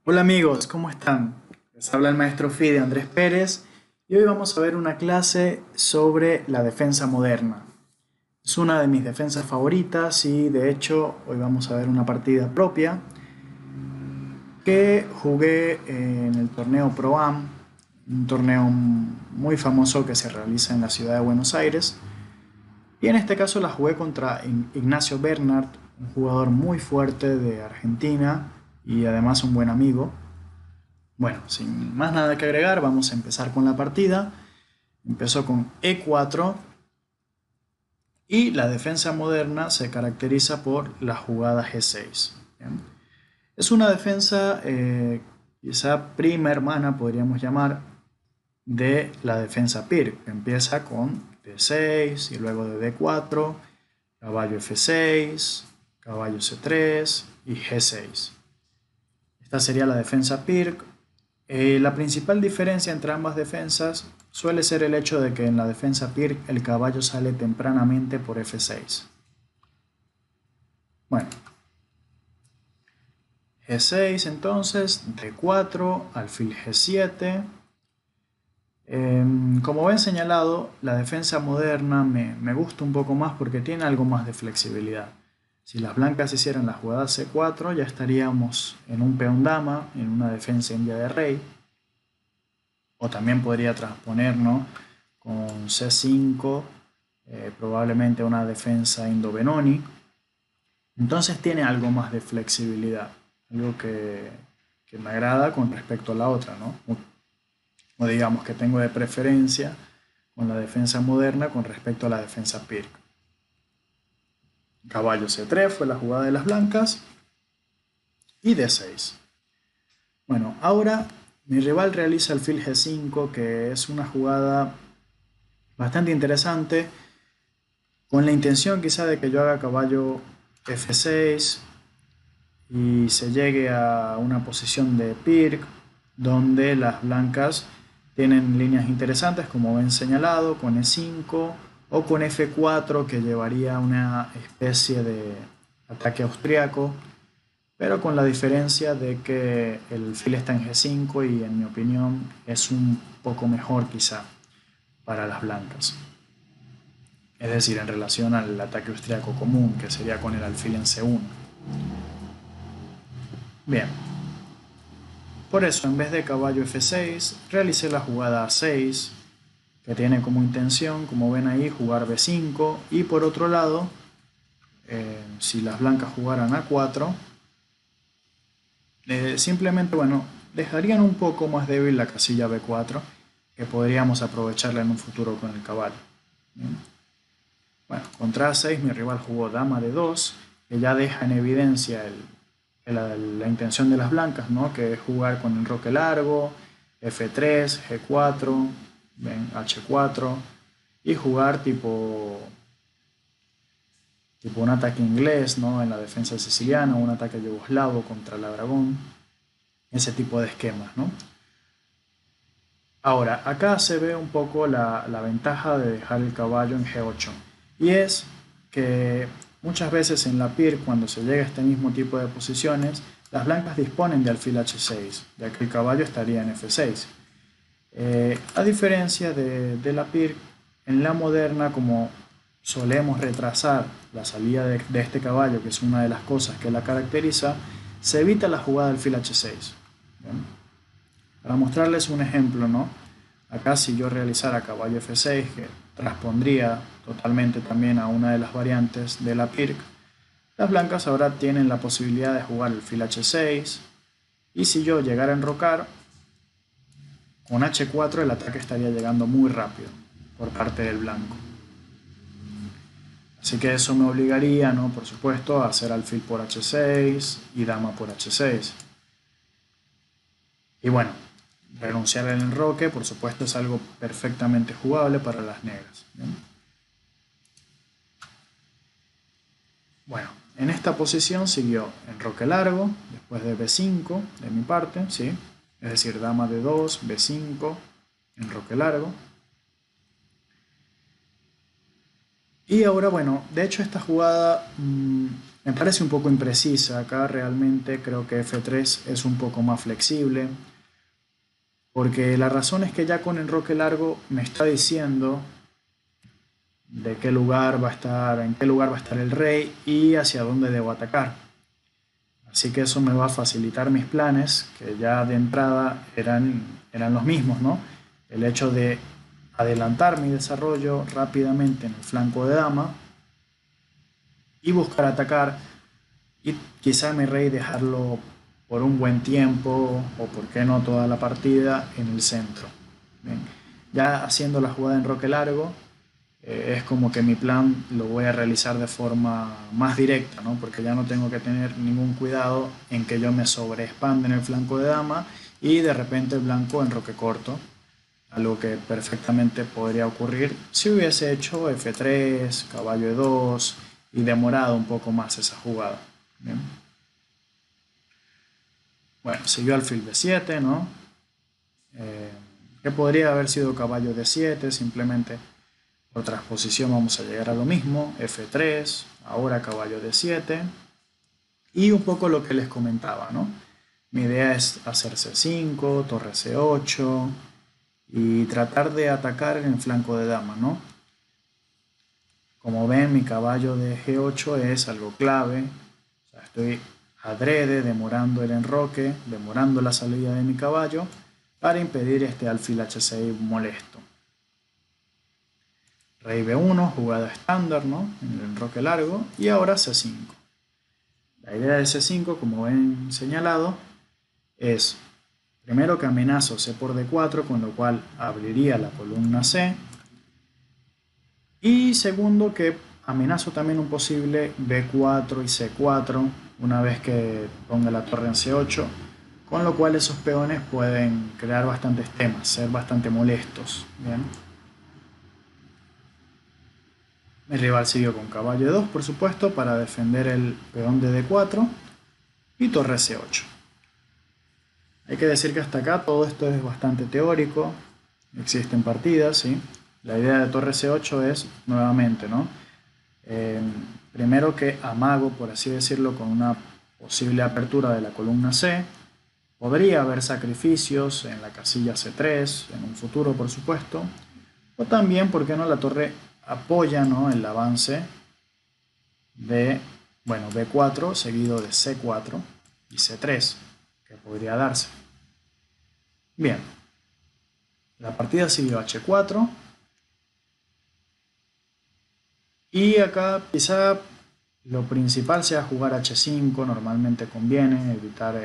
Hola amigos, ¿cómo están? Les habla el maestro Fide Andrés Pérez y hoy vamos a ver una clase sobre la defensa moderna. Es una de mis defensas favoritas y de hecho hoy vamos a ver una partida propia que jugué en el torneo Pro Am, un torneo muy famoso que se realiza en la ciudad de Buenos Aires. Y en este caso la jugué contra Ignacio Bernard, un jugador muy fuerte de Argentina y además un buen amigo. Bueno, sin más nada que agregar, vamos a empezar con la partida. Empezó con E4 y la defensa moderna se caracteriza por la jugada G6. ¿Bien? Es una defensa quizá prima hermana, podríamos llamar, de la defensa PIR, que empieza con D6 y luego de D4, caballo F6, caballo C3 y G6. Esta sería la defensa PIR. La principal diferencia entre ambas defensas suele ser el hecho de que en la defensa PIR el caballo sale tempranamente por F6. Bueno, G6 entonces, D4, alfil G7. Como ven señalado, la defensa moderna me gusta un poco más porque tiene algo más de flexibilidad. Si las blancas hicieran la jugada C4 ya estaríamos en un peón dama, en una defensa india de rey. O también podría transponer, ¿no?, con C5, probablemente una defensa indo-benoni. Entonces tiene algo más de flexibilidad, algo que me agrada con respecto a la otra, ¿no? O digamos que tengo de preferencia con la defensa moderna con respecto a la defensa pírrica. Caballo C3 fue la jugada de las blancas y D6. Bueno, ahora mi rival realiza alfil G5, que es una jugada bastante interesante, con la intención quizá de que yo haga caballo F6 y se llegue a una posición de Pirc donde las blancas tienen líneas interesantes como ven señalado con E5 o con F4 que llevaría a una especie de ataque austriaco, pero con la diferencia de que el fil está en G5 y en mi opinión es un poco mejor quizá para las blancas. Es decir, en relación al ataque austriaco común, que sería con el alfil en C1. Bien, por eso en vez de caballo F6, realicé la jugada A6, que tiene como intención, como ven ahí, jugar B5, y por otro lado, si las blancas jugaran A4, simplemente, bueno, dejarían un poco más débil la casilla B4, que podríamos aprovecharla en un futuro con el caballo. ¿Bien? Bueno, contra A6 mi rival jugó dama D2, que ya deja en evidencia la intención de las blancas, ¿no?, que es jugar con enroque largo, F3, G4, ¿ven?, H4, y jugar tipo un ataque inglés, ¿no?, en la defensa siciliana, un ataque yugoslavo contra el Aragón, ese tipo de esquemas, ¿no? Ahora, acá se ve un poco la ventaja de dejar el caballo en G8. Y es que muchas veces en la PIR, cuando se llega a este mismo tipo de posiciones, las blancas disponen de alfil H6, ya que el caballo estaría en F6. A diferencia de la PIR, en la moderna, como solemos retrasar la salida de este caballo, que es una de las cosas que la caracteriza, se evita la jugada del alfil H6. ¿Bien? Para mostrarles un ejemplo, ¿no? Acá si yo realizara caballo F6, que transpondría totalmente también a una de las variantes de la PIRC, las blancas ahora tienen la posibilidad de jugar el fil H6, y si yo llegara a enrocar, con H4 el ataque estaría llegando muy rápido por parte del blanco. Así que eso me obligaría, ¿no?, por supuesto, a hacer alfil por H6 y dama por H6. Y bueno, renunciar al enroque, por supuesto, es algo perfectamente jugable para las negras. ¿Bien? Bueno, en esta posición siguió enroque largo, después de B5 de mi parte, ¿sí? Es decir, dama de 2, B5, enroque largo. Y ahora, bueno, de hecho esta jugada me parece un poco imprecisa. Acá realmente creo que F3 es un poco más flexible, porque la razón es que ya con enroque largo me está diciendo de qué lugar va a estar, en qué lugar va a estar el rey y hacia dónde debo atacar. Así que eso me va a facilitar mis planes, que ya de entrada eran los mismos, ¿no? El hecho de adelantar mi desarrollo rápidamente en el flanco de dama y buscar atacar y quizá mi rey dejarlo por un buen tiempo o por qué no toda la partida en el centro. Bien. Ya haciendo la jugada en roque largo, es como que mi plan lo voy a realizar de forma más directa, ¿no? Porque ya no tengo que tener ningún cuidado en que yo me sobreexpande en el flanco de dama y de repente el blanco en roque corto, algo que perfectamente podría ocurrir si hubiese hecho F3, caballo E2 y demorado un poco más esa jugada. Bien. Bueno, siguió alfil B7, ¿no? Que podría haber sido caballo D7, simplemente por transposición vamos a llegar a lo mismo, F3, ahora caballo D7, y un poco lo que les comentaba, ¿no? Mi idea es hacer C5, torre C8 y tratar de atacar en el flanco de dama, ¿no? Como ven, mi caballo de G8 es algo clave, o sea, estoy adrede demorando el enroque, demorando la salida de mi caballo para impedir este alfil H6 molesto. Rey B1, jugada estándar, ¿no? En el enroque largo, y ahora C5. La idea de C5, como ven señalado, es primero que amenazo C por D4, con lo cual abriría la columna C, y segundo que amenazo también un posible B4 y C4 una vez que ponga la torre en C8, con lo cual esos peones pueden crear bastantes temas, ser bastante molestos. ¿Bien? Mi rival siguió con caballo E2, por supuesto, para defender el peón de D4 y torre C8. Hay que decir que hasta acá todo esto es bastante teórico, existen partidas, ¿sí? La idea de torre C8 es, nuevamente, ¿no? Primero que amago, por así decirlo, con una posible apertura de la columna C. Podría haber sacrificios en la casilla C3, en un futuro, por supuesto. O también, ¿por qué no? La torre apoya, ¿no?, el avance de, bueno, B4 seguido de C4 y C3, que podría darse. Bien, la partida siguió H4 y acá quizá lo principal sea jugar H5, normalmente conviene evitar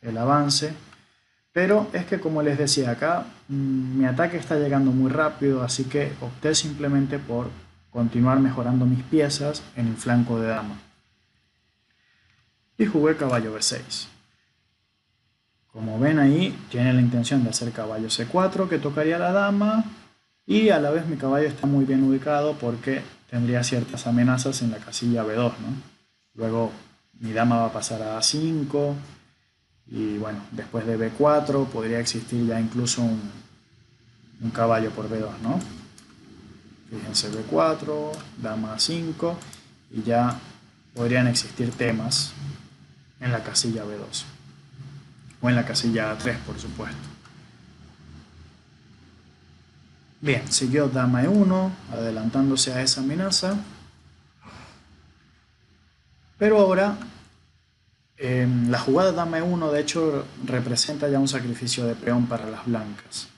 el avance, pero es que como les decía acá, mi ataque está llegando muy rápido, así que opté simplemente por continuar mejorando mis piezas en el flanco de dama. Y jugué caballo B6. Como ven ahí, tiene la intención de hacer caballo C4, que tocaría a la dama, y a la vez mi caballo está muy bien ubicado porque tendría ciertas amenazas en la casilla B2, ¿no? Luego mi dama va a pasar a A5, y bueno, después de B4 podría existir ya incluso un caballo por B2, ¿no? Fíjense, B4, dama A5, y ya podrían existir temas en la casilla B2. O en la casilla A3, por supuesto. Bien, siguió dama E1, adelantándose a esa amenaza. Pero ahora, la jugada dama E1 de hecho representa ya un sacrificio de peón para las blancas.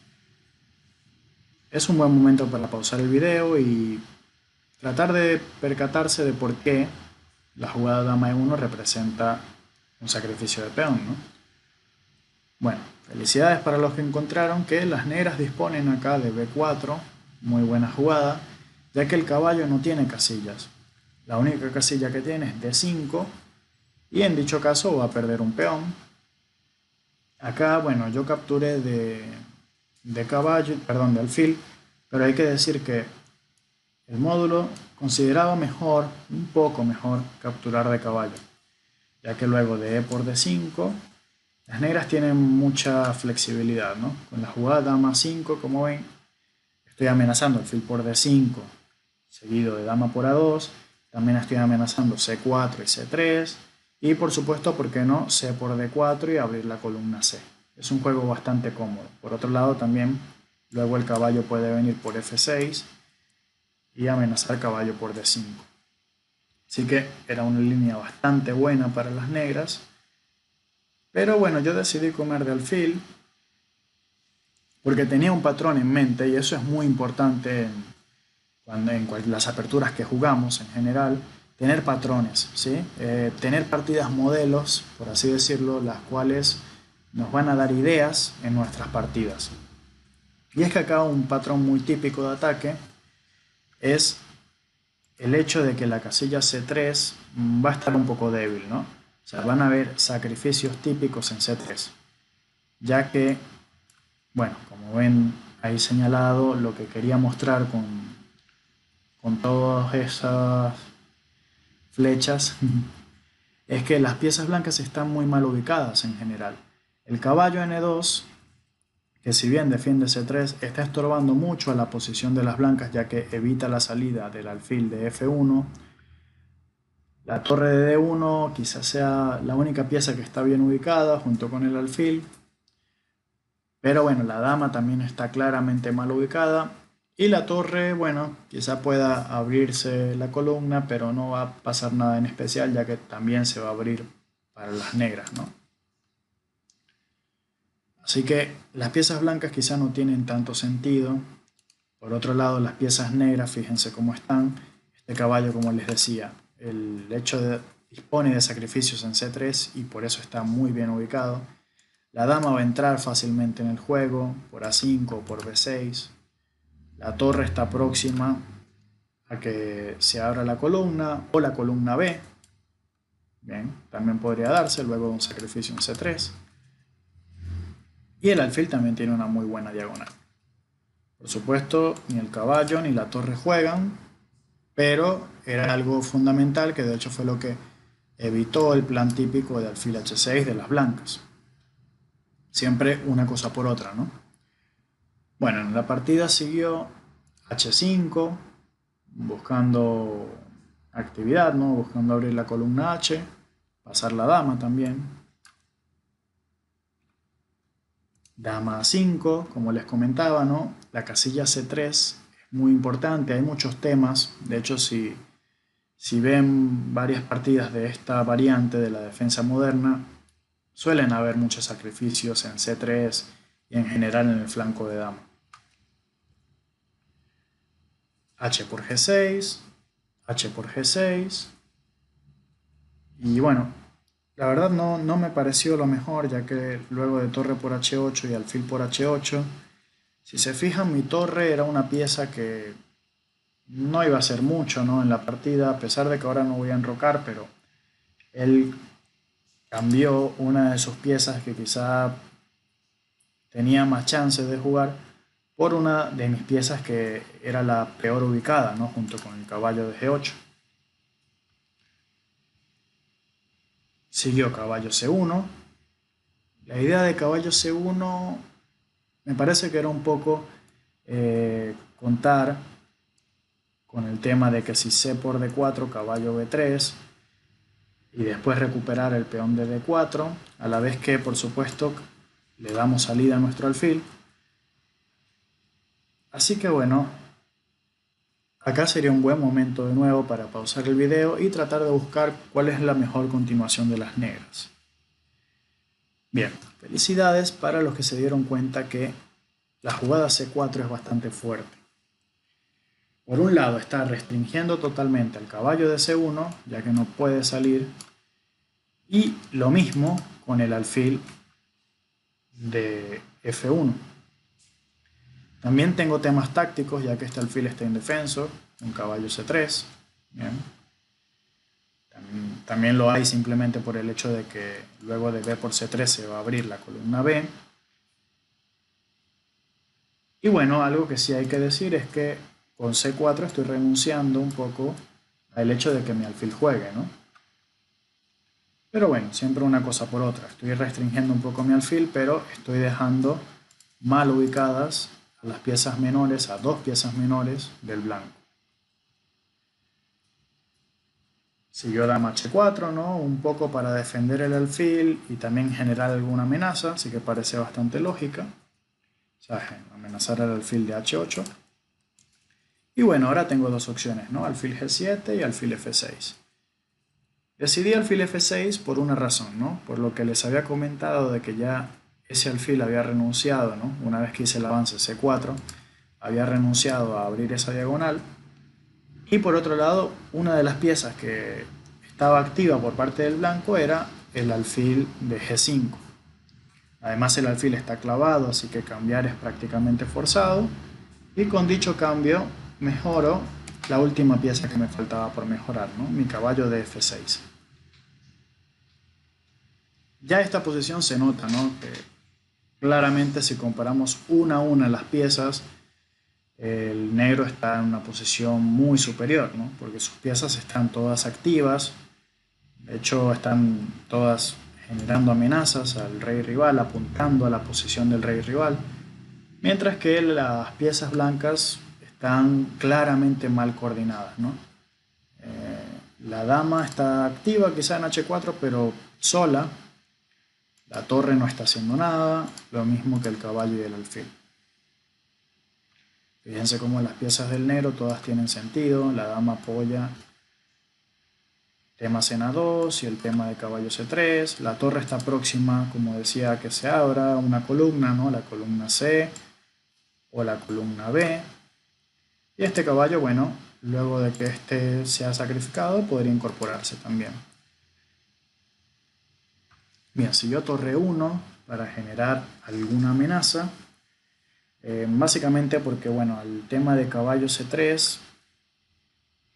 Es un buen momento para pausar el video y tratar de percatarse de por qué la jugada dama E1 representa un sacrificio de peón, ¿no? Bueno, felicidades para los que encontraron que las negras disponen acá de B4, muy buena jugada, ya que el caballo no tiene casillas. La única casilla que tiene es D5 y en dicho caso va a perder un peón. Acá, bueno, yo capturé de caballo, perdón, de alfil, pero hay que decir que el módulo consideraba mejor, un poco mejor, capturar de caballo, ya que luego de E por D5, las negras tienen mucha flexibilidad, ¿no? Con la jugada dama 5, como ven, estoy amenazando alfil por D5, seguido de dama por A2, También estoy amenazando C4 y C3. Y por supuesto, ¿por qué no? C por D4 y abrir la columna C. Es un juego bastante cómodo. Por otro lado, también luego el caballo puede venir por F6 y amenazar caballo por D5. Así que era una línea bastante buena para las negras. Pero bueno, yo decidí comer de alfil porque tenía un patrón en mente y eso es muy importante en las aperturas que jugamos en general. Tener patrones, ¿sí? Tener partidas modelos, por así decirlo, las cuales nos van a dar ideas en nuestras partidas. Y es que acá un patrón muy típico de ataque es el hecho de que la casilla C3 va a estar un poco débil, ¿no? O sea, van a haber sacrificios típicos en C3, ya que, bueno, como ven ahí señalado, lo que quería mostrar con todas esas flechas es que las piezas blancas están muy mal ubicadas en general. El caballo N2, que si bien defiende C3, está estorbando mucho a la posición de las blancas, ya que evita la salida del alfil de F1. La torre de D1 quizás sea la única pieza que está bien ubicada junto con el alfil. Pero bueno, la dama también está claramente mal ubicada. Y la torre, bueno, quizá pueda abrirse la columna, pero no va a pasar nada en especial, ya que también se va a abrir para las negras, ¿no? Así que las piezas blancas quizá no tienen tanto sentido. Por otro lado, las piezas negras, fíjense cómo están. Este caballo, como les decía, el hecho de dispone de sacrificios en C3 y por eso está muy bien ubicado. La dama va a entrar fácilmente en el juego por A5 o por B6. La torre está próxima a que se abra la columna o la columna B. Bien, también podría darse luego de un sacrificio en C3. Y el alfil también tiene una muy buena diagonal. Por supuesto, ni el caballo ni la torre juegan, pero era algo fundamental que de hecho fue lo que evitó el plan típico de alfil H6 de las blancas. Siempre una cosa por otra, ¿no? Bueno, en la partida siguió H5, buscando actividad, ¿no? Buscando abrir la columna H, pasar la dama también. Dama A5, como les comentaba, ¿no? La casilla C3 es muy importante, hay muchos temas. De hecho, si ven varias partidas de esta variante de la defensa moderna, suelen haber muchos sacrificios en C3 y en general en el flanco de dama. H por G6, H por G6. Y bueno, la verdad no me pareció lo mejor, ya que luego de torre por H8 y alfil por H8, si se fijan, mi torre era una pieza que no iba a hacer mucho, ¿no? En la partida, a pesar de que ahora no voy a enrocar, pero él cambió una de sus piezas que quizá tenía más chances de jugar por una de mis piezas que era la peor ubicada, ¿no? Junto con el caballo de G8. Siguió caballo C1. La idea de caballo C1 me parece que era un poco contar con el tema de que si C por D4, caballo B3, y después recuperar el peón de D4, a la vez que, por supuesto, le damos salida a nuestro alfil. Así que bueno, acá sería un buen momento de nuevo para pausar el video y tratar de buscar cuál es la mejor continuación de las negras. Bien, felicidades para los que se dieron cuenta que la jugada C4 es bastante fuerte. Por un lado está restringiendo totalmente al caballo de C1, ya que no puede salir, y lo mismo con el alfil de F1. También tengo temas tácticos, ya que este alfil está indefenso, un caballo C3. Bien. También lo hay simplemente por el hecho de que luego de B por C3 se va a abrir la columna B. Y bueno, algo que sí hay que decir es que con C4 estoy renunciando un poco al hecho de que mi alfil juegue, ¿no? Pero bueno, siempre una cosa por otra. Estoy restringiendo un poco mi alfil, pero estoy dejando mal ubicadas a las piezas menores, a dos piezas menores del blanco. Siguió dama h4, ¿no? Un poco para defender el alfil y también generar alguna amenaza, así que parece bastante lógica. O sea, amenazar al alfil de h8. Y bueno, ahora tengo dos opciones, ¿no? Alfil g7 y alfil f6. Decidí alfil f6 por una razón, ¿no? Por lo que les había comentado de que ya ese alfil había renunciado, ¿no? Una vez que hice el avance c4, había renunciado a abrir esa diagonal. Y por otro lado, una de las piezas que estaba activa por parte del blanco era el alfil de g5. Además el alfil está clavado, así que cambiar es prácticamente forzado. Y con dicho cambio mejoro la última pieza que me faltaba por mejorar, ¿no? Mi caballo de f6. Ya esta posición se nota, ¿no? Que claramente si comparamos una a una las piezas, el negro está en una posición muy superior, ¿no? Porque sus piezas están todas activas, de hecho están todas generando amenazas al rey rival, apuntando a la posición del rey rival, mientras que las piezas blancas están claramente mal coordinadas, ¿no? La dama está activa quizá en h4, pero sola. La torre no está haciendo nada, lo mismo que el caballo y el alfil. Fíjense cómo las piezas del negro todas tienen sentido. La dama apoya tema cena 2 y el tema de caballo c3. La torre está próxima, como decía, a que se abra una columna, ¿no? La columna C o la columna B. Y este caballo, bueno, luego de que este sea sacrificado, podría incorporarse también. Bien, siguió torre 1 para generar alguna amenaza. Básicamente porque, bueno, el tema de caballo c3,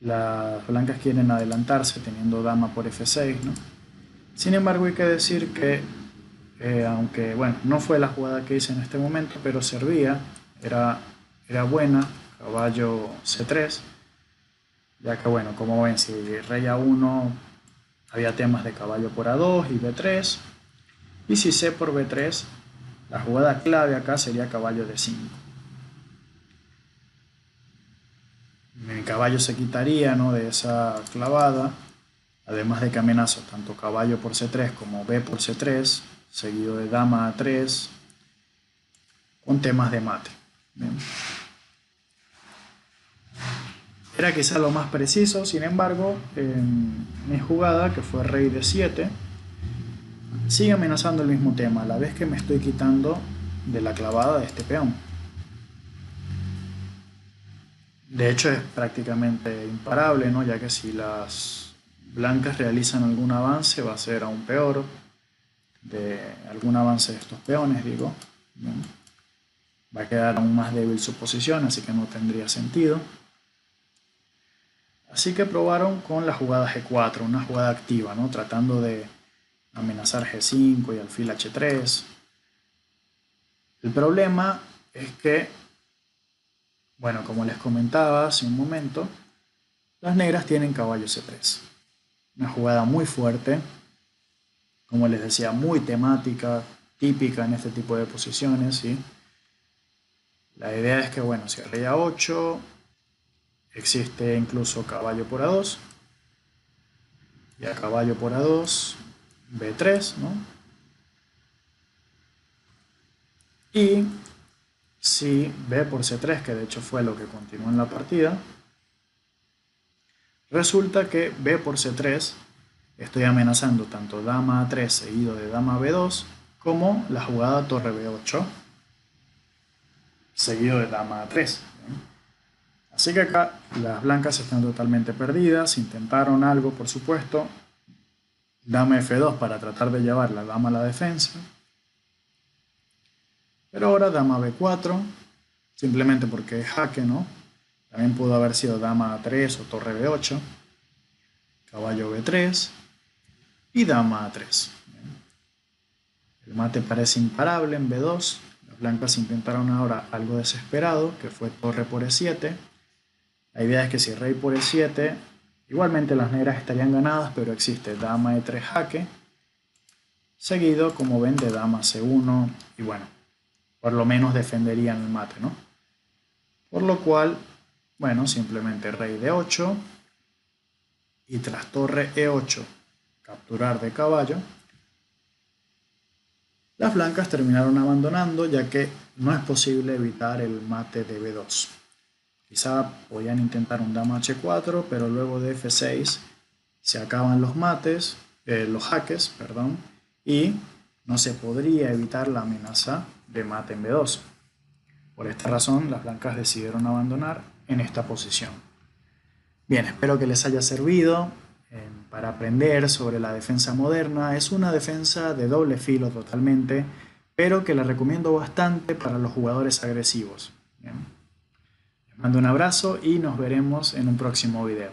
las blancas quieren adelantarse teniendo dama por f6, ¿no? Sin embargo, hay que decir que, aunque, bueno, no fue la jugada que hice en este momento, pero servía, era buena, caballo c3, ya que, bueno, como ven, si rey a1 había temas de caballo por a2 y b3, y si c por b3, la jugada clave acá sería caballo d5. Mi caballo se quitaría, ¿no?, de esa clavada, además de que amenazo tanto caballo por c3 como b por c3, seguido de dama a3, con temas de mate. Bien. Era quizá lo más preciso, sin embargo, en mi jugada, que fue rey d7, sigue amenazando el mismo tema, a la vez que me estoy quitando de la clavada de este peón. De hecho es prácticamente imparable, ¿no? Ya que si las blancas realizan algún avance va a ser aún peor, de algún avance de estos peones, digo. Bien. Va a quedar aún más débil su posición, así que no tendría sentido. Así que probaron con la jugada G4, una jugada activa, ¿no? Tratando de amenazar G5 y alfil H3. El problema es que, bueno, como les comentaba hace un momento, las negras tienen caballo C3. Una jugada muy fuerte, como les decía, muy temática, típica en este tipo de posiciones, ¿sí? La idea es que, bueno, si rey A8, existe incluso caballo por A2, y a caballo por A2, B3, ¿no? Y si B por C3, que de hecho fue lo que continuó en la partida, resulta que B por C3 estoy amenazando tanto dama A3 seguido de dama B2 como la jugada torre B8 seguido de dama A3. Así que acá las blancas están totalmente perdidas, intentaron algo por supuesto, dama F2 para tratar de llevar la dama a la defensa, pero ahora dama B4, simplemente porque es jaque, ¿no? También pudo haber sido dama A3 o torre B8, caballo B3 y dama A3. El mate parece imparable en B2. Las blancas intentaron ahora algo desesperado, que fue torre por E7. La idea es que si rey por E7, igualmente las negras estarían ganadas, pero existe dama E3 jaque, seguido, como ven, de dama C1, y bueno, por lo menos defenderían el mate, ¿no? Por lo cual, bueno, simplemente rey D8 y tras torre E8 capturar de caballo, las blancas terminaron abandonando ya que no es posible evitar el mate de B2. Quizá podían intentar un dama H4, pero luego de F6 se acaban los jaques, perdón, y no se podría evitar la amenaza de mate en B2. Por esta razón, las blancas decidieron abandonar en esta posición. Bien, espero que les haya servido para aprender sobre la defensa moderna. Es una defensa de doble filo totalmente, pero que la recomiendo bastante para los jugadores agresivos. Bien. Les mando un abrazo y nos veremos en un próximo video.